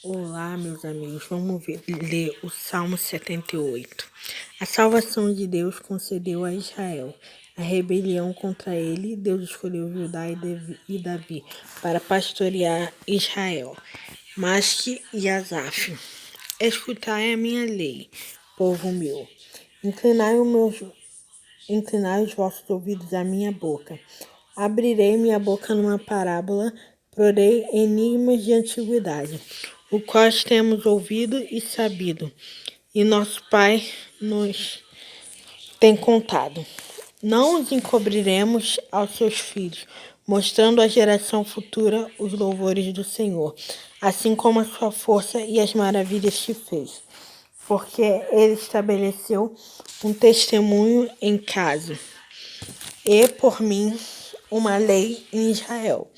Olá, meus amigos, vamos ler o Salmo 78. A salvação de Deus concedeu a Israel. A rebelião contra ele, Deus escolheu Judá e Davi para pastorear Israel. Masque e Asaf. Escutai a minha lei, povo meu. Inclinai os vossos ouvidos à minha boca. Abrirei minha boca numa parábola, porei enigmas de antiguidade, o quais temos ouvido e sabido, e nosso Pai nos tem contado. Não os encobriremos aos seus filhos, mostrando à geração futura os louvores do Senhor, assim como a sua força e as maravilhas que fez. Porque ele estabeleceu um testemunho em casa e por mim uma lei em Israel.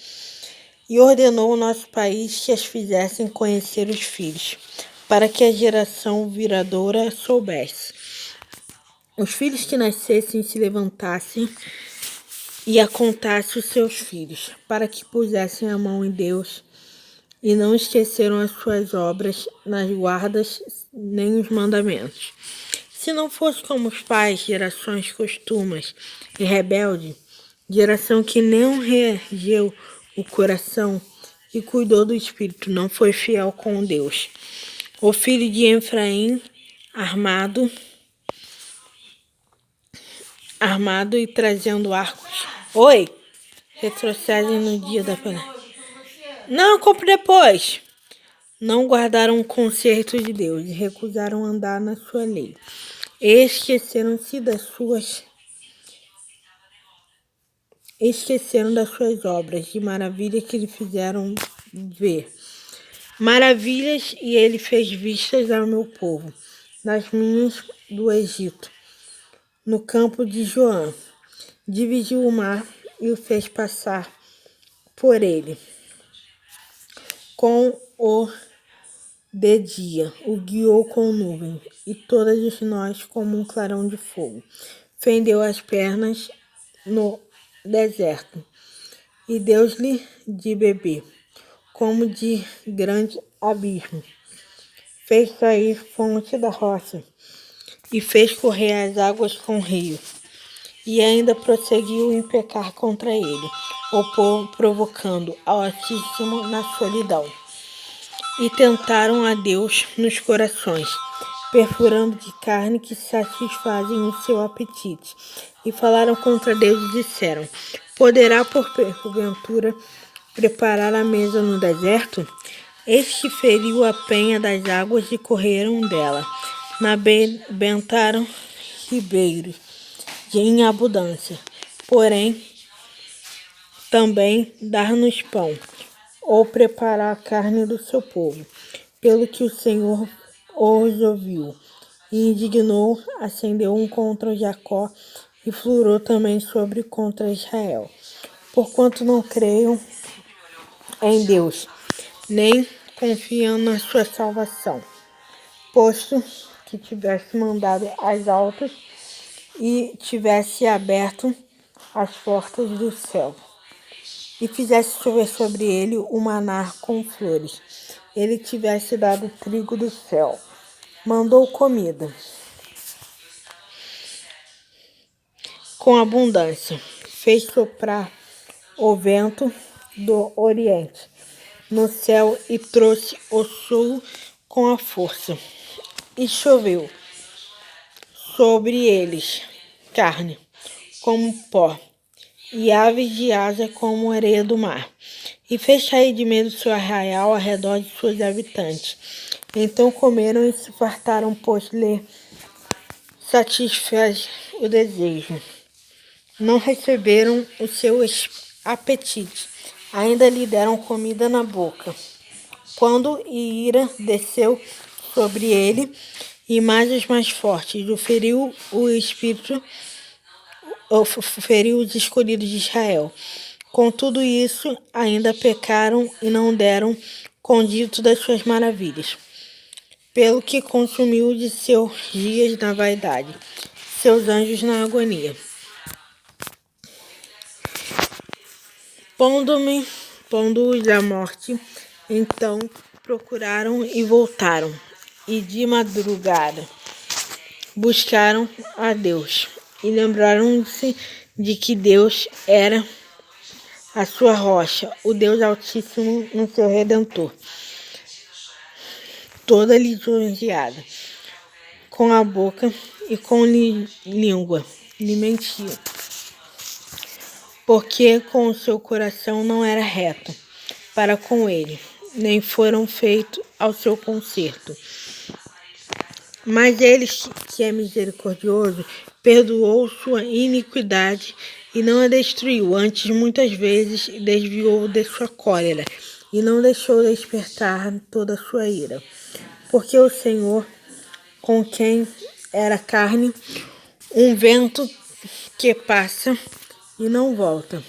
E ordenou ao nosso país que as fizessem conhecer os filhos, para que a geração viradoura soubesse. Os filhos que nascessem se levantassem e a contasse os seus filhos, para que pusessem a mão em Deus e não esqueceram as suas obras nas guardas nem os mandamentos. Se não fosse como os pais, gerações costumas e rebelde, geração que não reergueu o coração e cuidou do espírito, não foi fiel com Deus. O filho de Efraim, armado e trazendo arcos. Oi! Retrocedem no dia da peleja. Não, eu compro depois. Não guardaram o conserto de Deus e recusaram andar na sua lei. Esqueceram das suas obras de maravilha que lhe fizeram ver. Maravilhas, e ele fez vistas ao meu povo, nas minhas do Egito, no campo de Joã. Dividiu o mar e o fez passar por ele. Com o de dia, o guiou com nuvem, e todas nós como um clarão de fogo. Fendeu as pernas no deserto, e deu-lhe de beber, como de grande abismo. Fez sair fonte da rocha, e fez correr as águas com rio. E ainda prosseguiu em pecar contra ele, o povo provocando ao Altíssimo na solidão. E tentaram a Deus nos corações, perfurando de carne que satisfazem o seu apetite. E falaram contra Deus e disseram: poderá porventura preparar a mesa no deserto? Eis que feriu a penha das águas e correram dela. Bentaram ribeiros em abundância, porém também dar-nos pão, ou preparar a carne do seu povo, pelo que o Senhor os ouviu, e indignou, acendeu um contra Jacó, e furou também contra Israel, porquanto não creiam em Deus, nem confiam na sua salvação, posto que tivesse mandado as altas e tivesse aberto as portas do céu, e fizesse chover sobre ele o maná com flores, ele tivesse dado trigo do céu, mandou comida com abundância, fez soprar o vento do oriente no céu e trouxe o sul com a força, e choveu sobre eles carne como pó, e aves de asa como areia do mar, e fez sair de medo seu arraial ao redor de seus habitantes. Então comeram e se fartaram, pois lhe satisfez o desejo. Não receberam o seu apetite, ainda lhe deram comida na boca. Quando ira desceu sobre ele, e mais os mais fortes, feriu os escolhidos de Israel. Com tudo isso, ainda pecaram e não deram condito das suas maravilhas, pelo que consumiu de seus dias na vaidade, seus anjos na agonia. Pondo-os à morte, então procuraram e voltaram, e de madrugada buscaram a Deus, e lembraram-se de que Deus era a sua rocha, o Deus Altíssimo no seu Redentor, toda lisonjeada, com a boca e com língua lhe mentia, porque com o seu coração não era reto para com ele, nem foram feitos ao seu conserto. Mas ele, que é misericordioso, perdoou sua iniquidade e não a destruiu. Antes, muitas vezes, desviou de sua cólera e não deixou despertar toda a sua ira. Porque o Senhor, com quem era carne, um vento que passa e não volta.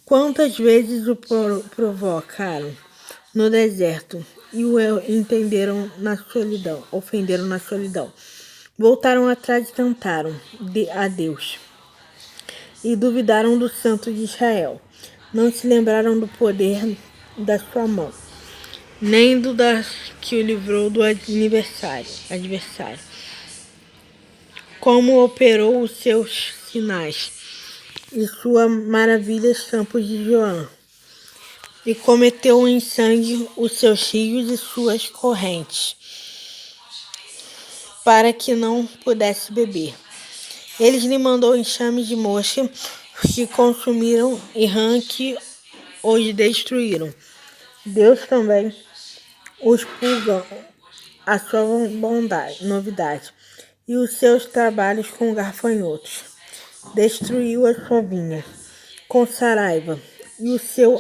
Quantas vezes o provocaram no deserto e o ofenderam na solidão. Voltaram atrás e tentaram a Deus e duvidaram do Santo de Israel. Não se lembraram do poder da sua mão, nem do que o livrou do adversário. Como operou os seus sinais e suas maravilhas campos de João, e cometeu em sangue os seus rios e suas correntes, para que não pudesse beber. Eles lhe mandou enxames de mosca que consumiram e rã que os destruíram. Deus também os pulga a sua novidade e os seus trabalhos com gafanhotos. Destruiu a sua vinha com saraiva e o seu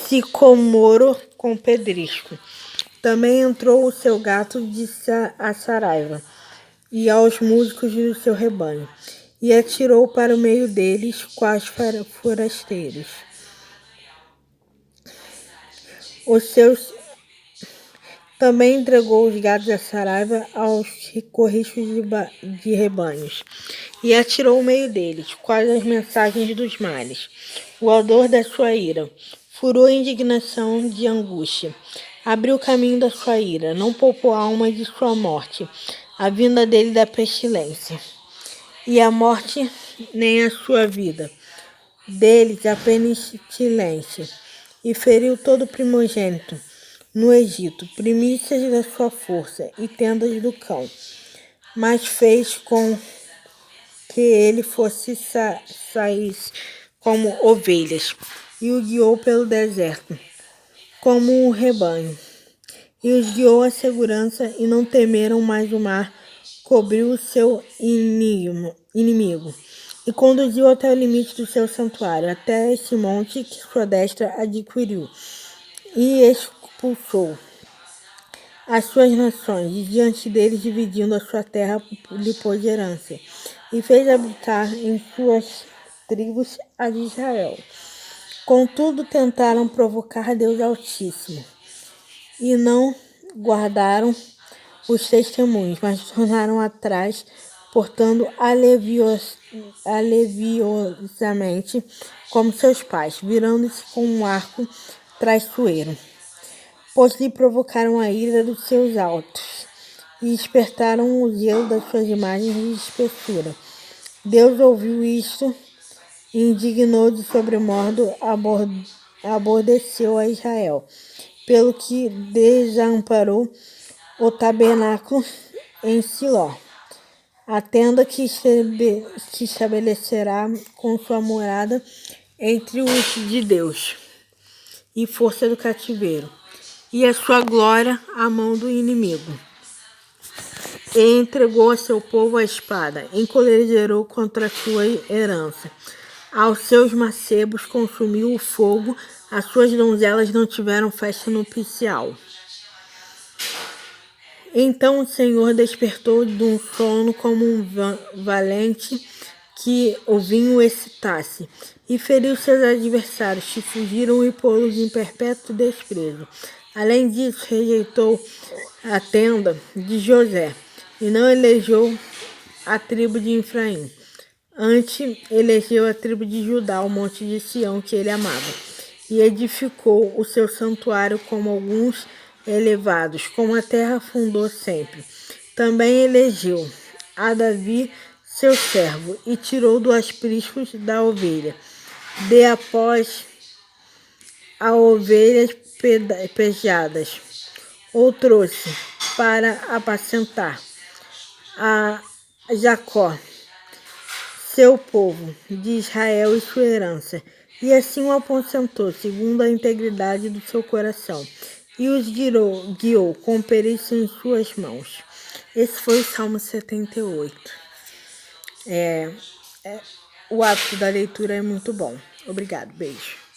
sicomoro com pedrisco. Também entrou o seu gato a saraiva e aos músicos do seu rebanho, e atirou para o meio deles quais forasteiros. Também entregou os gatos a saraiva aos corrichos de rebanhos, e atirou o meio deles, quais as mensagens dos males. O odor da sua ira, furou a indignação de angústia, abriu o caminho da sua ira, não poupou a alma de sua morte, a vinda dele da pestilência, e a morte nem a sua vida, deles a pestilência, e feriu todo primogênito no Egito, primícias da sua força e tendas do cão, mas fez com que ele saísse como ovelhas, e o guiou pelo deserto, como um rebanho, e os guiou à segurança, e não temeram mais o mar, cobriu o seu inimigo, e conduziu até o limite do seu santuário, até esse monte que sua destra adquiriu, e expulsou as suas nações, e diante deles, dividindo a sua terra, lhe pôs herança, e fez habitar em suas tribos a de Israel. Contudo, tentaram provocar Deus Altíssimo, e não guardaram os testemunhos, mas tornaram atrás, portando aleviosamente como seus pais, virando-se com um arco traiçoeiro. Pois lhe provocaram a ira dos seus altos, e despertaram o zelo das suas imagens de espessura. Deus ouviu isto, e indignou de sobremodo, aborreceu a Israel, pelo que desamparou o tabernáculo em Siló, a tenda que estabelecerá com sua morada entre os de Deus, e força do cativeiro, e a sua glória à mão do inimigo. E entregou a seu povo a espada, encolerizou contra a sua herança. Aos seus mancebos consumiu o fogo, as suas donzelas não tiveram festa nupcial. Então o Senhor despertou de um sono como um valente que o vinho excitasse, e feriu seus adversários, que fugiram e pô-los em perpétuo desprezo. Além disso, rejeitou a tenda de José, e não elegeu a tribo de Efraim. Antes, elegeu a tribo de Judá, o monte de Sião que ele amava, e edificou o seu santuário como alguns elevados, como a terra fundou sempre. Também elegeu a Davi, seu servo, e tirou do apriscos da ovelha, de após a ovelhas pejadas, ou trouxe para apacentar a Jacó, seu povo, de Israel e sua herança. E assim o aposentou, segundo a integridade do seu coração, e os guiou com perícia em suas mãos. Esse foi o Salmo 78. O hábito da leitura é muito bom. Obrigado, beijo.